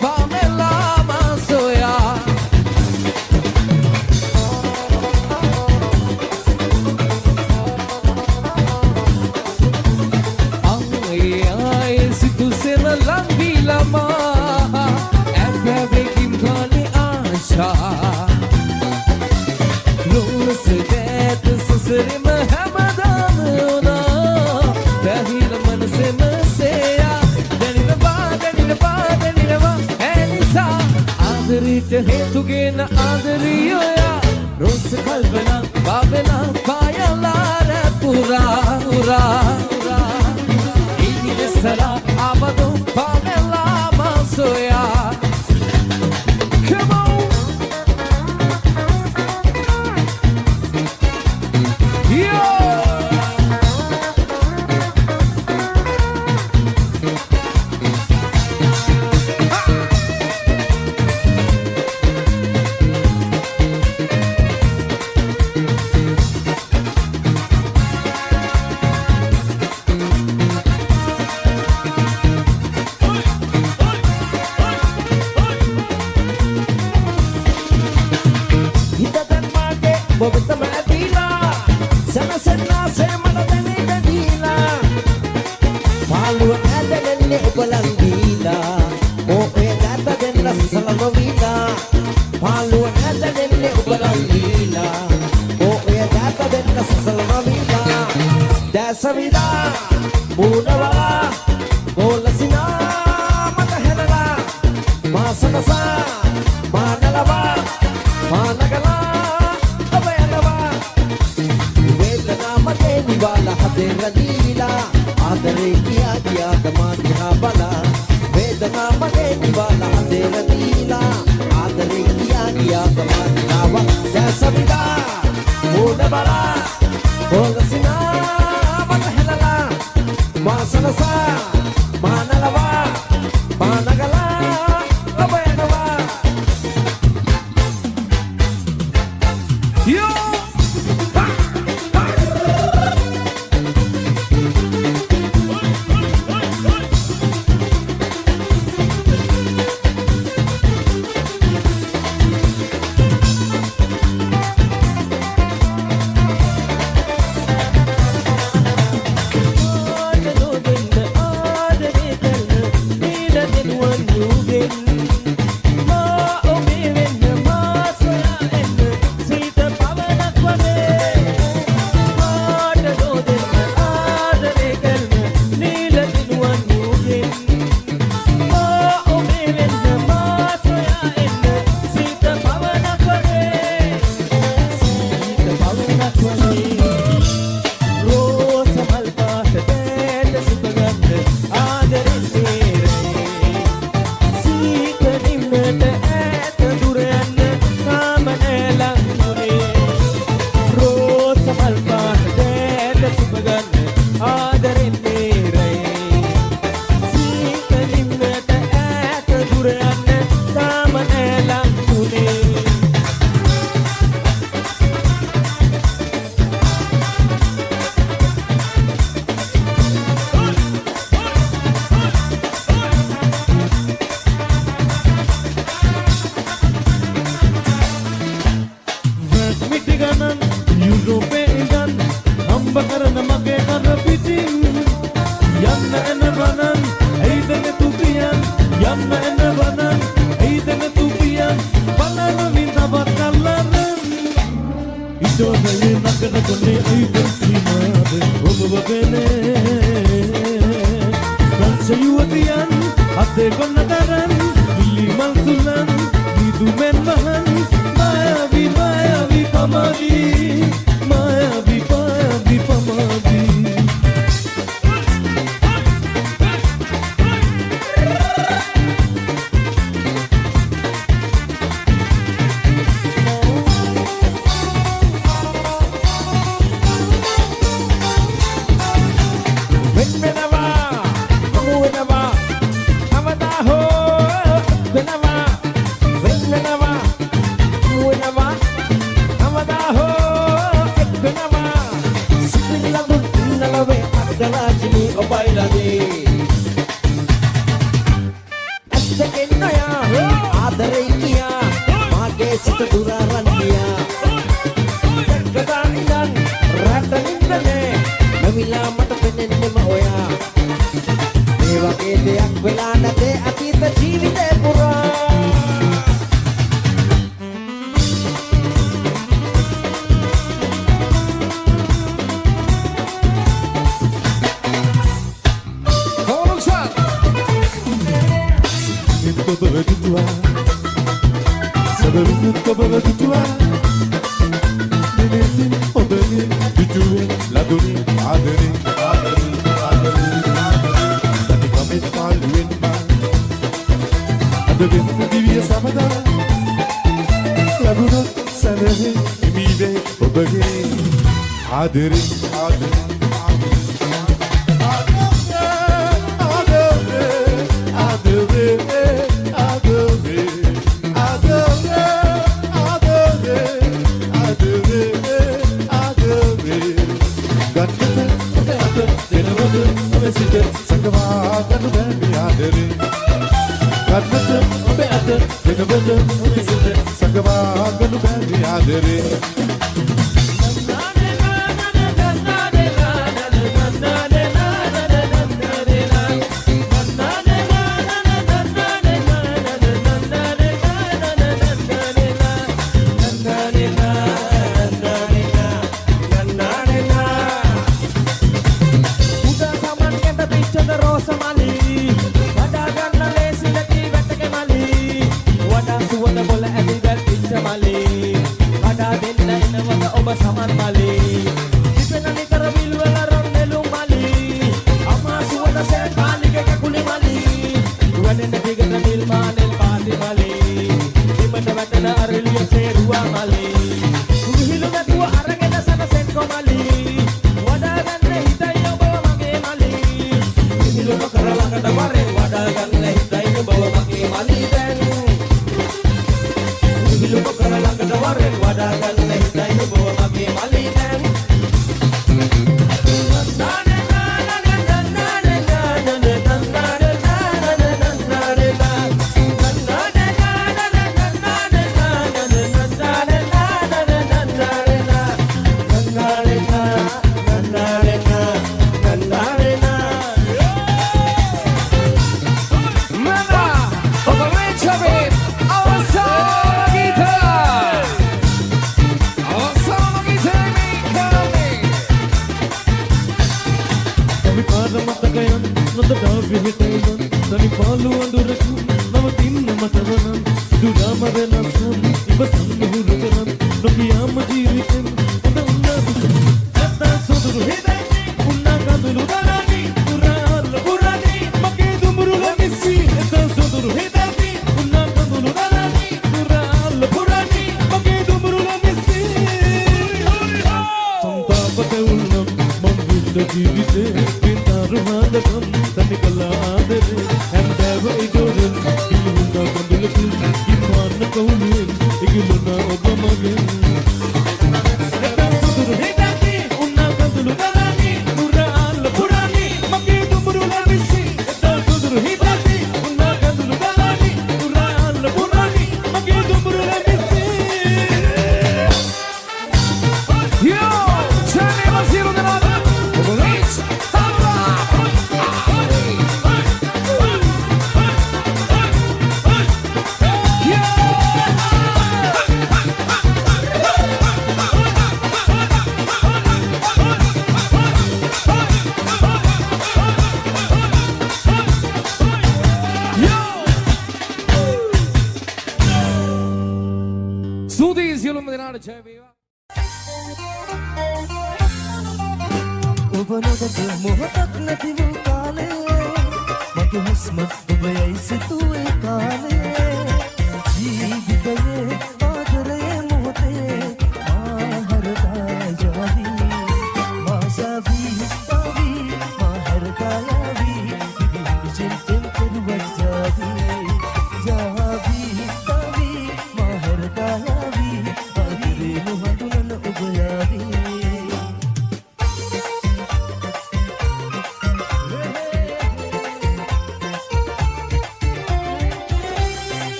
Pamela Masoya. Ay, si tu sena lambi lama, Ebbe kim khani asha. Lus det susre mahamadan ona, Dahil man se maseya. Danilava, Elisa. Aadarit hetugena aadariyoya. Ros kalpana babena payalara pura ura ura. Sara amado Pamela Masoya. Come on. Yo. Bobita Madila, Sana se maladani Madila. Palu ada nene ubalangila, oh data den la salanovila. Palu ada nene ubalangila, oh data den la salanovila. Dasa vida, bunawala, bolasina matahelala, masanasa, manalava, managala. Wala hadera dila adare kiya kiya damani habala vedana mane wala hadera dila adare kiya kiya damani haba jasabida moda bala bolasina matahelala masanasa manalava managala abayanawa yo. Bailame, oh bailame. Hasta que no haya ආදරේ කියා මාගේ සිත දුරාරන්නියා දැක්කදා ඉඳන් රට නින්දනේ නවිලා මට පෙනෙන්නෙම ඔයා මේ වගේ දෙයක් වෙලා නැතේ අතීත ජීවිතේ පුරා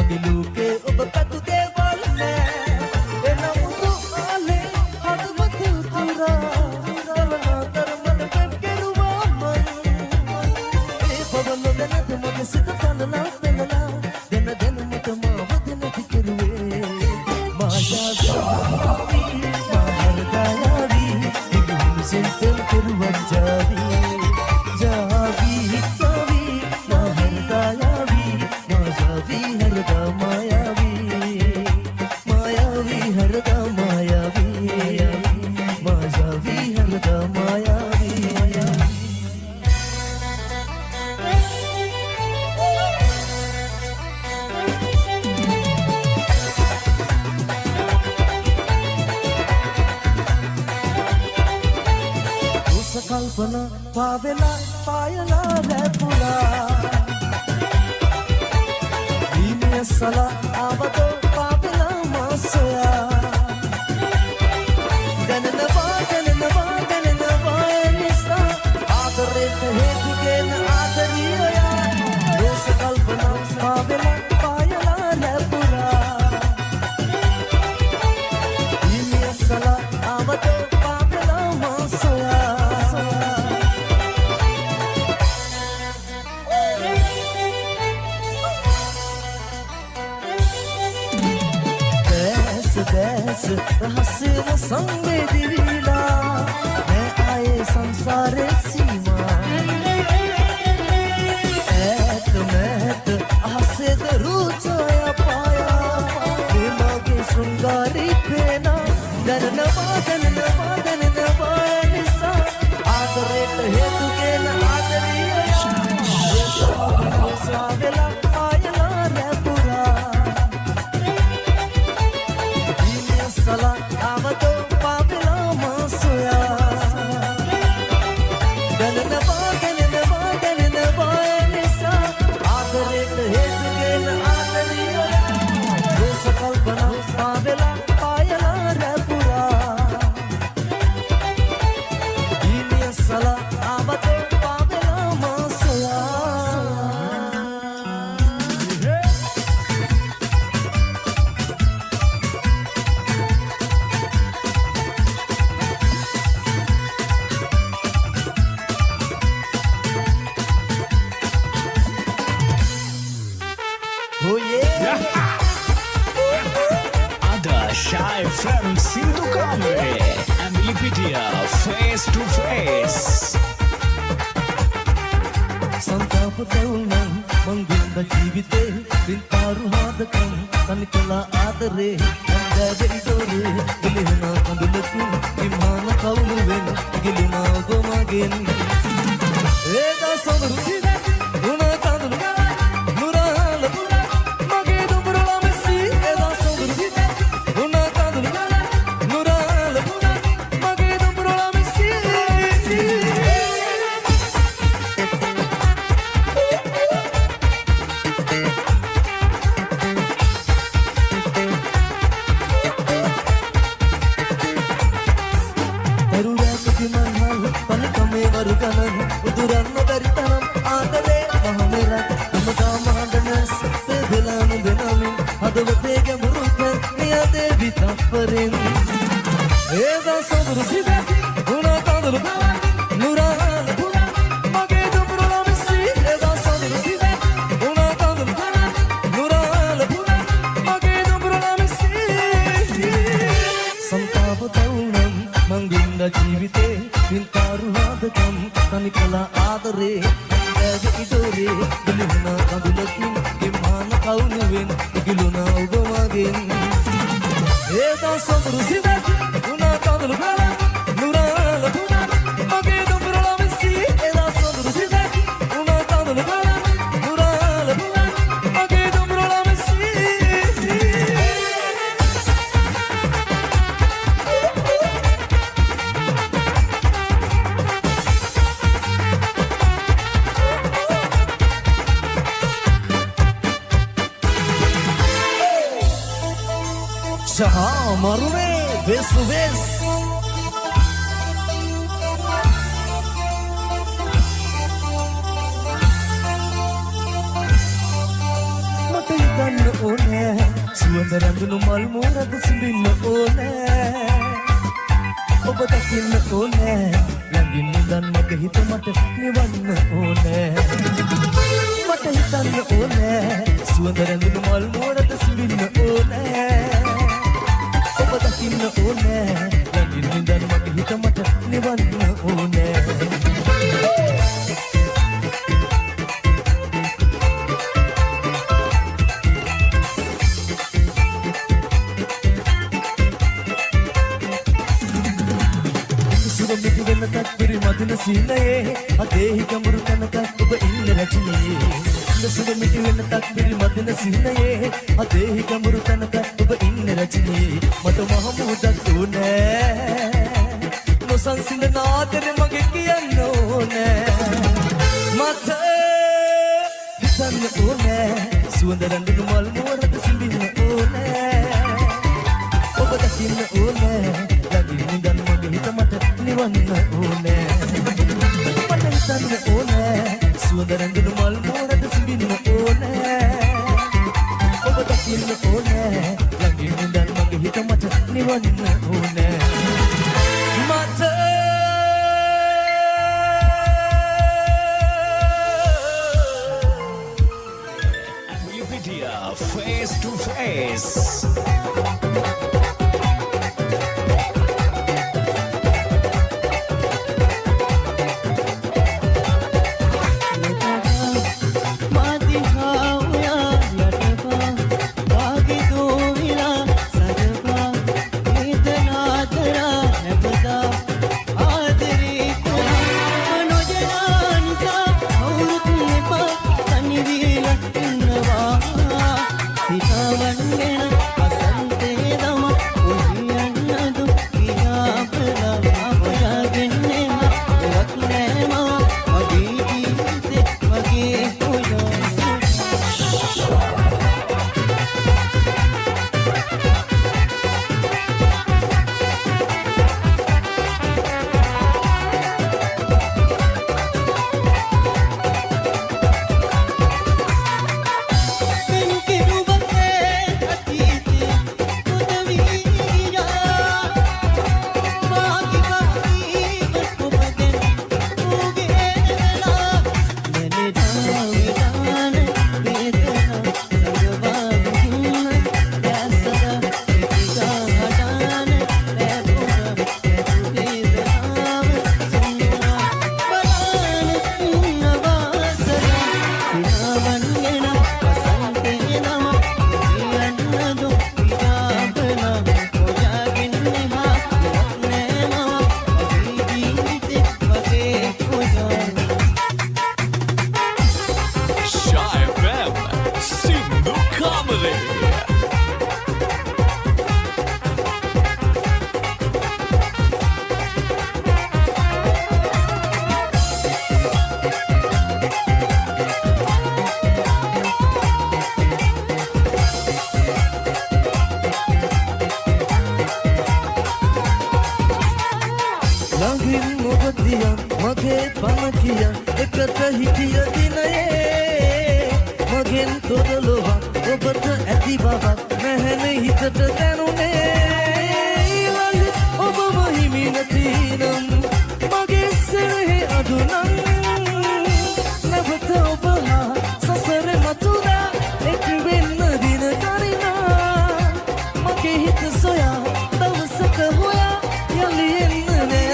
මිලුකේ ඔබ පැතු දේවල් නෑ එනමුතු ආලේ හදවත උතුරා කලනා කරමන කෙරුවා මන් ඒ පවන දැනට මගේ සිත තනනා වෙනලා දෙන දෙනමට මාව දෙනති කෙරුවේ මායාවී මාහරදායාවී ඉබුන් සෙන්තල් කෙරුවා ජාවී ජාවී ජාවී මාහරදායාවී මායාවී හරදා මායාවී මායාවී හරදා මායාවී මායාවී හරදා මායාවී කල්පනා පාවෙලා පායලා රැපුලා දීනියසලා ආවතෝ පාවෙලා මාසයා දැනෙනවා නිසා ආදරේට හේතුගෙන ආදරියයා දෝෂ කල්පනා පාවෙලා පායලා රැපුලා දීනියසලා ආවතෝ පාවෙලා මාසයා දැස රහස්‍යම සංවේදීලා मैं आए संसारे सीमा ऐत मैत आसेद रुचाया पाया दिमागे शृंगारी पेना दननवा निसा आदरेट हेतुकेन आदरिया सावेला पायला रैपुरा सला आवतो पापला मासुया गननवा निसा आदरेट हेतुकेन आदरिया दोष कल्पना पावेला पायला रैपुरा दीनिय सला आवतो पावेला मासुया Shy from Sindhu Kamre and Lipidia face to face. संताप तरुणं मंगुंद जीविते बिंतारु हादकं तनिकला आदरे अंदरिडोरे गिलिना कंदुलकु इमान कौलुवेन गिलिना गोमगेन एदा समरुचिदा गुना कंदुलगा नुराल पुरा मगे दुबुरला मेसी एदा समरुचिदा गुना कंदुलगा नुराल पुरा मगे दुबुरला मेसी වරුගණන් උදුරන්න බැරි තරම් ආදරේ මහමෙරක් අමතා මහඬනස් දෙදලාම දෙනමින් හදවතේ ගැඹුරු කැමියා දේවි තප්පරෙන් ඒදා සොඳුරු සිදැති ගුණා කඳුළු නුරාල පුරා මගේ දුඹුරු ළමසි ඒදා සොඳුරු සිදැති ගුණා කඳුළු නුරාල පුරා මගේ දුඹුරු ළමසි संताप तरुणं मंगुंद जीविते बिंतारु हादकं तनिकला आदरे इडोरे गिलिना कंदुलकिन इमान कौलुवेन गिलुना उगमगेन एदा समुरु सिदति गुना कंदुलु गला नुराल पुना मगे दुඹුරු ළමසි एदा समुरु सिदति गुना कंदुलु गला नुराल पुना मगे दुඹුරු ළමසි Jaha marume besu bes mata hitanna one සුවඳ රැඳුණු මල් මෝරද සිඹින්න ඕනෑ ඔබ දකින්න ඕනෑ ළඟින් ඉඳන් මගේ හිත මට නිවන්න ඕනෑ මට හිතන්න ඕනෑ සුවඳ රැඳුණු මල් මෝරද සිඹින්න ඕනෑ ඔබ දකින්න ඕනෑ ළඟින් ඉඳන් මගේ හිත මට නිවන්න ඕනෑ මදින සීනයේ අදේහි ගඹුරු කනක ඔබ ඉන්න රැචිනේ දසුද මිටි වෙන තක්බිරි මදින සීනයේ අදේහි ගඹුරු කනක ඔබ ඉන්න රැචිනේ මට මහමුදක් ඕනෑ නොසන්සිඳ නාදර මගේ කියන්න ඕනෑ මට හිතන්න ඕනෑ සුවඳ රැඳුණු මල් මෝරද සිඹින්න ඕනෑ ඔබ දකින්න ඕනෑ ළඟින් ඉඳන් මගේ හිත මට නිවන්න ඕනෑ මට හිතන්න ඕනෑ සුවඳ රැඳුණු මල් මෝරද සිඹින්න ඕනෑ ඔබ දකින්න ඕනෑ ළඟින් ඉඳන් මගේ හිත මට නිවන්න ඕනෑ මට Wikipedia face to face. මගේ පණ කිය එකට හිටිය දිනයේ මගෙන් තොරලොවක් ඔබට ඇති බවක් නැහැනේ හිතට දැනුනේ ඔබම හිමි නැතිනම් මගේ සෙනෙහි අඩුනම් නැවත ඔබ හා සසර මතුදා එක් වෙන්න දින ගණනා මගේ හිත සොයා දවසක හොයා යලි එන්න නෑ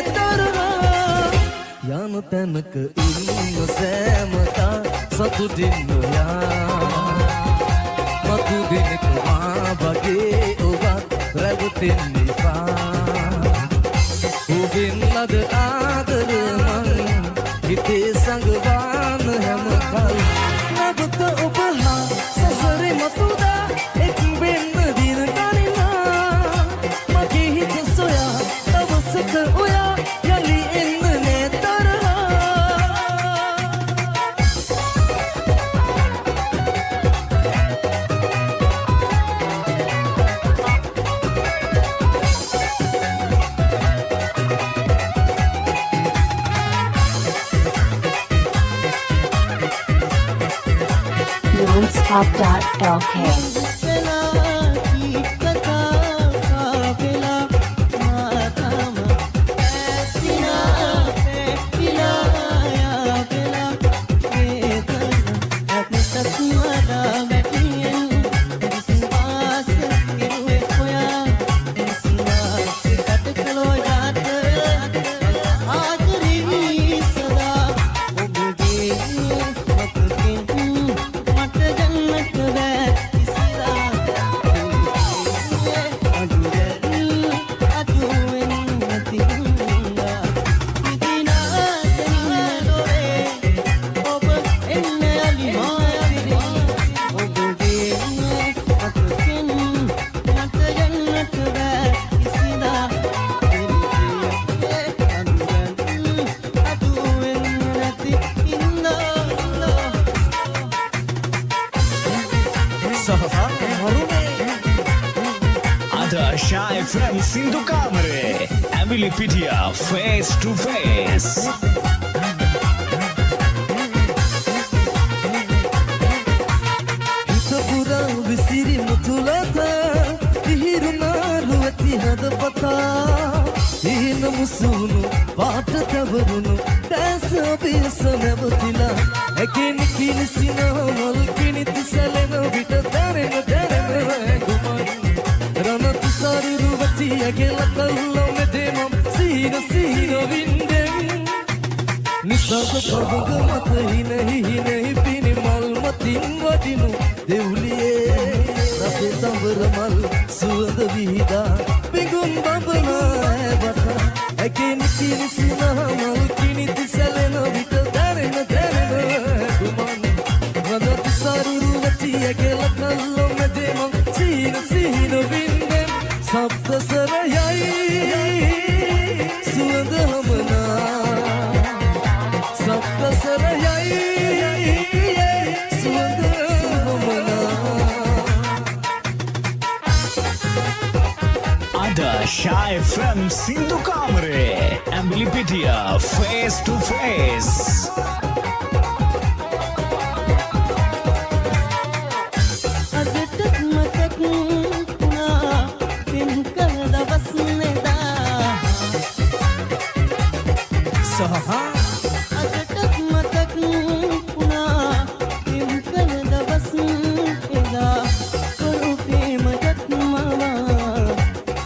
යන තැනක ඉන්න සෑමතා සතුටින් නොයා මතු දෙනෙක මා වගේ ඔබත් රැවටෙන්න එපා ඔබෙන් ලද ආදර මං හිතේ සංගවාන හැම කල් නැවත ඔබ හා සසරේ මතුදා එක් වෙන්න දින ගණනා මගේ හිත සොයා දවසක ඔයා යලි එන්න Nonstop.lk Ada Shy FM Sindhu Kamare Emily Pitia Face to Face හිතපුරා විසිරි මුතුලත ඉහිරුනාරුවති හදපතා ඉහින මුසුණු පාට තවරුණු දැස පිස නැවතිලා ඇකෙනි කිනිසිනා මල් කිනිති සැලෙන විට දැරෙන ගුමන් රණතු සරුරුවති ඇගෙල කල්ලෝ මෙතෙමම් සීන වින්දෙන් නිසාක පවග මත හිනෙහි පිනි මල් මතින් වදිනු දෙව්ලියේ රතේ තඹර මල් සුවඳ විහිදා පිඟුම් බබනා ඇබත ඇකෙනි කිනිසිනා මල් කිනිති සැලෙන විට දැරෙන ගුමන් රණතු සරුරුවති ඇගෙල කල්ලෝ මෙතෙමම් සීන වින්දෙන් සප්තසරයයි සුවඳ හමනා සප්තසරයයි සුවඳ හමනා Ada Shy FM Sindhu Kamare Emily Pitia Face to Face අදටත් මතක් වුණා පෙම් කළ දවස් නෙදා සහ අදටත් මතක් වුණා පෙම් කළ දවස් නෙදා කරු ප්‍රේමයත් මවා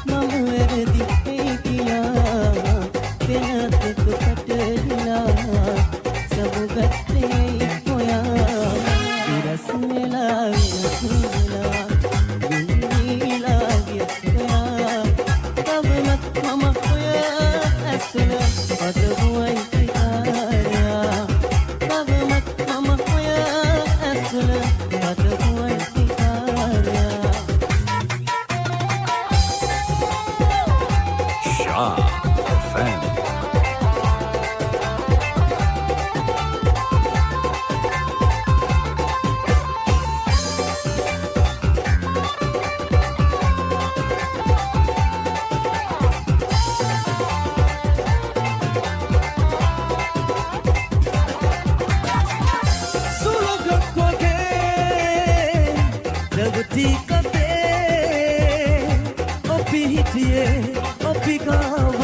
මම වැරදි කියලා පෙනතෙක පැටලිලා සබුගත්තේ හොයා ඉරස් මෙලා වෙනසුලා ගුණීලා ගියත්වා තවමත් මම හොයා ඇසල පදවුවයි පිකාරයා තවමත් මම හොයා ඇසල පදවුවයි පිකාරයා Shy FM සුලගක් වගේ දවති කතේ ඔපි හිටියේ ඔපි ගාව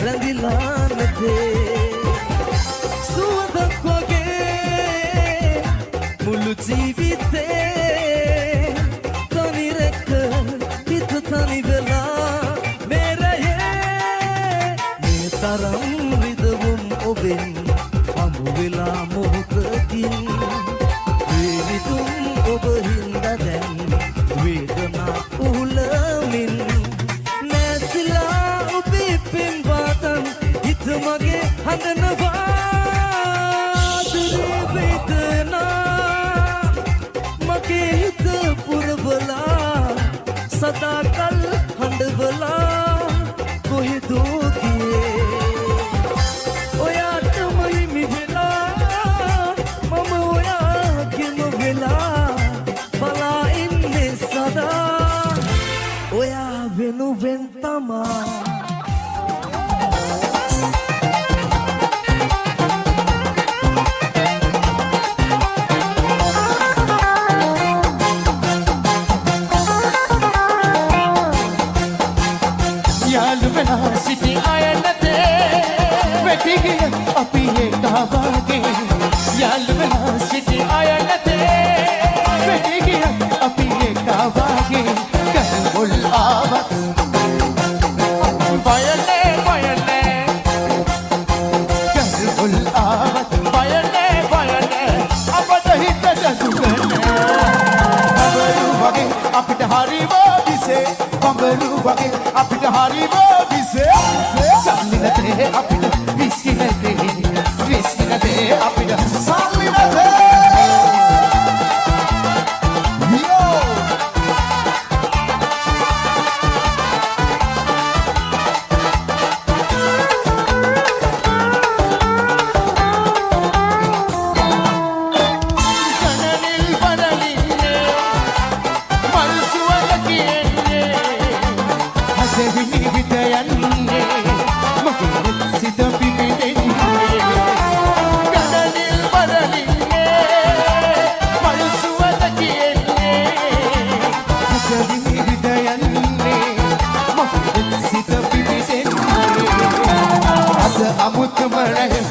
රැඳිලා නැතේ සුවඳක් වගේ මුළු ජීවිතේ තනි රැක හිත තනි වෙලා මෙරයේ මේ තරම් විදවුම් ඔබෙන් හමු වෙලා මොහොතකින් වේවිතුම් ඔබ හින්දා දැන් වේදනා උහුලමින් නැසිලා ඔබේ පෙම් වාතන් හිත මගේ හඳනවා දුරේ වේදනා මගේ හිත පුරවලා සදාකල් හඬවලා කොහෙදෝ ගියේ ඔයාටම හිමි වෙලා මම ඔයාගෙම වෙලා බලා ඉන්නේ සදා ඔයා වෙනුවෙන් තමා යාළු වෙලා සිටි අය නැතේ වැටි ගිය අපි ඒකාවාගේ යාළු වෙලා සිටි අය නැතේ වැටි ගිය අපි ඒකාවාගේ ගල්මුල් ආවත් බයනේ ගල්මුල් ආවත් බයනේ අපට හිත දදුගන්නේ බබරු වගේ අපිට හරිව දිසේ බබරු වගේ අපිට හරිව දිසේ සල්ලි නැතේ අපිට විස්කි නැතේ අපිට සල්ලි නැතේ විවිධ යන්නේ මගේ සිත පිපිදෙන්නේ ගඩනිල් වරලින්නේ මල් සුවඳ කියන්නේ විවිධ යන්නේ මගේ සිත පිපිදෙන්නේ අද අමුතුම රැහි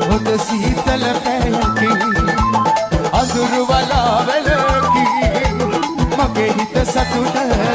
හොඳ සීතල පැයකි අඳුරු වලාවලකි මගේ හිත සතුට